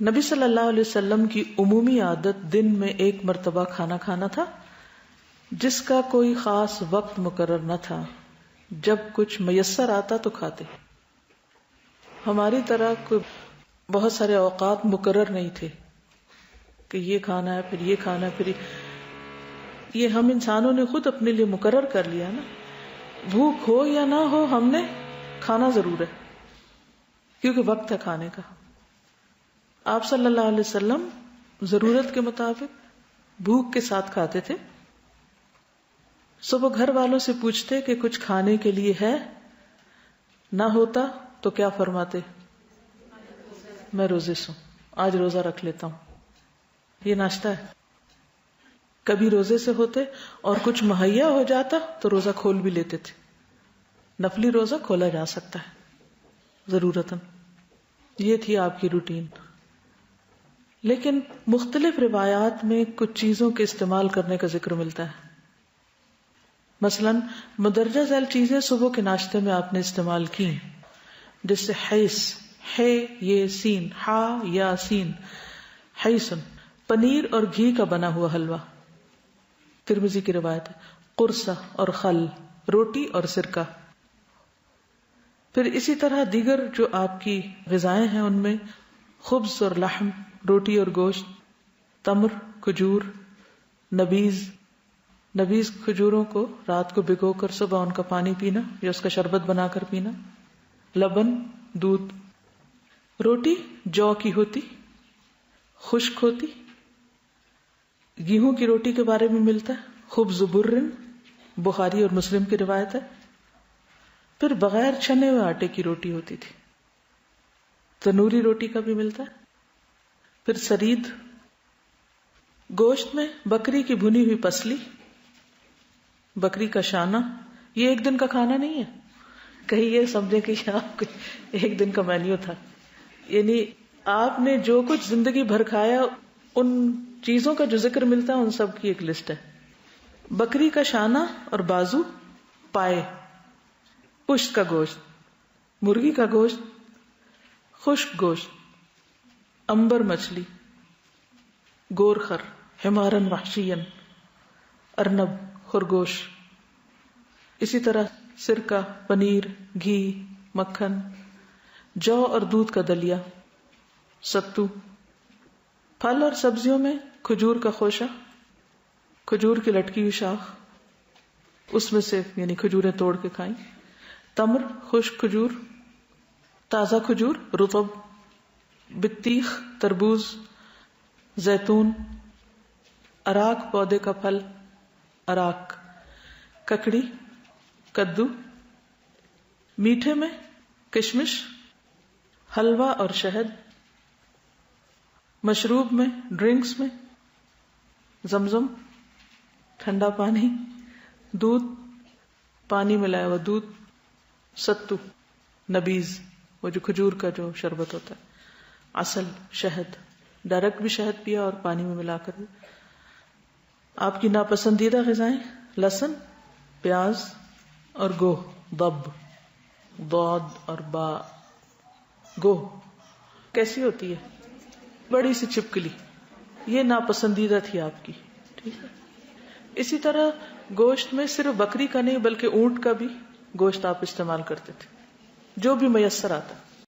نبی صلی اللہ علیہ وسلم کی عمومی عادت دن میں 1 مرتبہ کھانا کھانا تھا، جس کا کوئی خاص وقت مقرر نہ تھا، جب کچھ میسر آتا تو کھاتے. ہماری طرح کوئی بہت سارے اوقات مقرر نہیں تھے کہ یہ کھانا ہے پھر یہ کھانا ہے پھر یہ ہم انسانوں نے خود اپنے لیے مقرر کر لیا نا. بھوک ہو یا نہ ہو ہم نے کھانا ضرور ہے، کیونکہ وقت ہے کھانے کا. آپ صلی اللہ علیہ وسلم ضرورت کے مطابق بھوک کے ساتھ کھاتے تھے. صبح گھر والوں سے پوچھتے کہ کچھ کھانے کے لیے ہے، نہ ہوتا تو کیا فرماتے؟ میں روزے سے ہوں، آج روزہ رکھ لیتا ہوں. یہ ناشتہ ہے. کبھی روزے سے ہوتے اور کچھ مہیا ہو جاتا تو روزہ کھول بھی لیتے تھے. نفلی روزہ کھولا جا سکتا ہے ضرورتاً. یہ تھی آپ کی روٹین. لیکن مختلف روایات میں کچھ چیزوں کے استعمال کرنے کا ذکر ملتا ہے. مثلا مدرجہ ذیل چیزیں صبح کے ناشتے میں آپ نے استعمال کی، جس سے حیث، ہے یہ سین، ہا یا سین، حیثن، پنیر اور گھی کا بنا ہوا حلوہ، ترمذی کی روایت ہے. قرصہ اور خل، روٹی اور سرکہ. پھر اسی طرح دیگر جو آپ کی غذائیں ہیں ان میں خبز اور لحم، روٹی اور گوشت، تمر، کھجور، نبیذ کھجوروں کو رات کو بھگو کر صبح ان کا پانی پینا یا اس کا شربت بنا کر پینا. لبن، دودھ. روٹی جو کی ہوتی، خشک ہوتی. گیہوں کی روٹی کے بارے میں ملتا ہے خبز برن، بخاری اور مسلم کی روایت ہے. پھر بغیر چھنے ہوئے آٹے کی روٹی ہوتی تھی. تنوری روٹی کا بھی ملتا ہے. پھر سرید، گوشت میں بکری کی بھنی ہوئی پسلی، بکری کا شانہ. یہ ایک دن کا کھانا نہیں ہے، کہیں یہ سمجھے کہ آپ ایک دن کا مینیو تھا. یعنی آپ نے جو کچھ زندگی بھر کھایا ان چیزوں کا جو ذکر ملتا ہے ان سب کی ایک لسٹ ہے. بکری کا شانہ اور بازو، پائے، پشت کا گوشت، مرغی کا گوشت، خشک گوشت، امبر مچھلی، گورخر، حمارن وحشین، ارنب، خرگوش. اسی طرح سرکہ، پنیر، گھی، مکھن، جو اور دودھ کا دلیا، ستو. پھل اور سبزیوں میں کھجور کا خوشہ، کھجور کی لٹکی ہوئی شاخ، اس میں سے یعنی کھجوریں توڑ کے کھائیں. تمر، خشک کھجور، تازہ کھجور، رطب، بطیخ، تربوز، زیتون، اراک پودے کا پھل، اراک، ککڑی، کدو. میٹھے میں کشمش، حلوہ اور شہد. مشروب میں، ڈرنکس میں زمزم، ٹھنڈا پانی، دودھ، پانی ملایا ہوا دودھ، ستو، نبیذ وہ جو کھجور کا جو شربت ہوتا ہے، عسل، شہد، ڈائریکٹ بھی شہد پیا اور پانی میں ملا کر بھی. آپ کی ناپسندیدہ غذائیں لہسن، پیاز اور گوہ، ضب، ضاد اور با. گوہ کیسی ہوتی ہے؟ بڑی سی چھپکلی، یہ ناپسندیدہ تھی آپ کی. ٹھیک ہے. اسی طرح گوشت میں صرف بکری کا نہیں بلکہ اونٹ کا بھی گوشت آپ استعمال کرتے تھے، جو بھی میسر آتا.